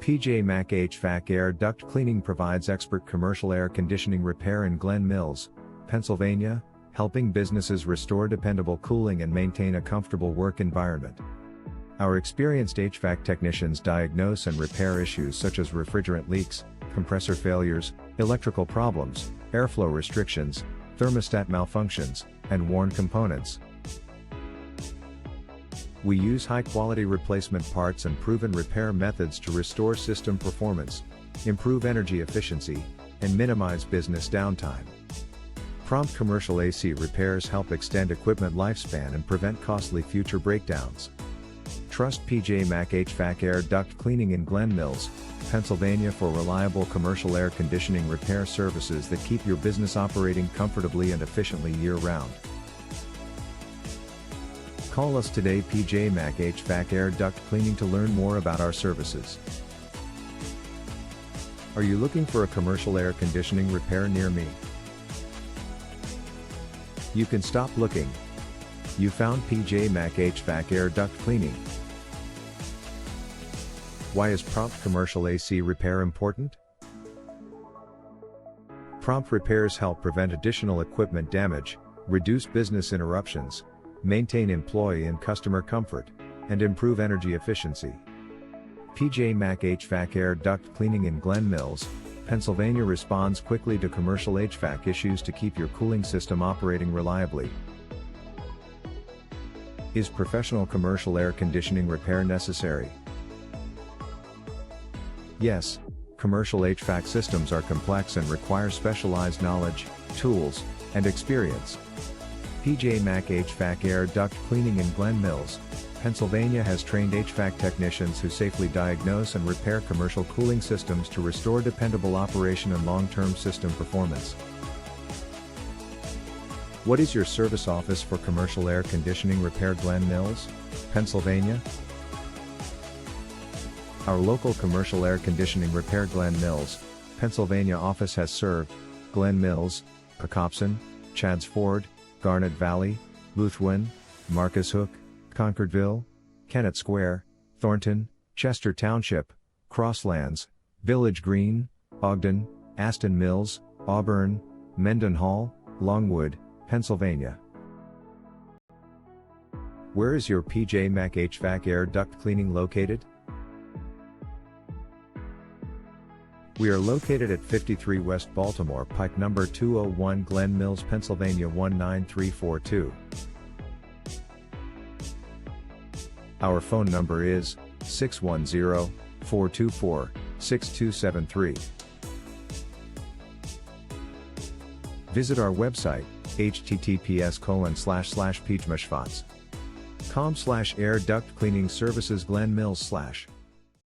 PJ Mac HVAC Air Duct Cleaning provides expert commercial air conditioning repair in Glen Mills, Pennsylvania, helping businesses restore dependable cooling and maintain a comfortable work environment. Our experienced HVAC technicians diagnose and repair issues such as refrigerant leaks, compressor failures, electrical problems, airflow restrictions, thermostat malfunctions, and worn components. We use high-quality replacement parts and proven repair methods to restore system performance, improve energy efficiency, and minimize business downtime. Prompt commercial AC repairs help extend equipment lifespan and prevent costly future breakdowns. Trust PJ Mac HVAC Air Duct Cleaning in Glen Mills, Pennsylvania for reliable commercial air conditioning repair services that keep your business operating comfortably and efficiently year-round. Call us today, PJ Mac HVAC Air Duct Cleaning, to learn more about our services. Are you looking for a commercial air conditioning repair near me? You can stop looking. You found PJ Mac HVAC Air Duct Cleaning. Why is prompt commercial AC repair important? Prompt repairs help prevent additional equipment damage, reduce business interruptions, maintain employee and customer comfort, and improve energy efficiency. PJ Mac HVAC Air Duct Cleaning in Glen Mills, Pennsylvania responds quickly to commercial HVAC issues to keep your cooling system operating reliably. Is professional commercial air conditioning repair necessary? Yes, commercial HVAC systems are complex and require specialized knowledge, tools, and experience. PJ Mac HVAC Air Duct Cleaning in Glen Mills, Pennsylvania has trained HVAC technicians who safely diagnose and repair commercial cooling systems to restore dependable operation and long-term system performance. What is your service office for commercial air conditioning repair? Glen Mills, Pennsylvania. Our local commercial air conditioning repair Glen Mills, Pennsylvania office has served Glen Mills, Pocopson, Chadds Ford, Garnet Valley, Boothwyn, Marcus Hook, Concordville, Kennett Square, Thornton, Chester Township, Crosslands, Village Green, Ogden, Aston Mills, Auburn, Mendenhall, Longwood, Pennsylvania. Where is your PJ Mac HVAC Air Duct Cleaning located? We are located at 53 West Baltimore Pike, number 201, Glen Mills, Pennsylvania 19342. Our phone number is 610-424-6273. Visit our website, https://peachmashfats.com/air duct cleaning services Glen Mills/.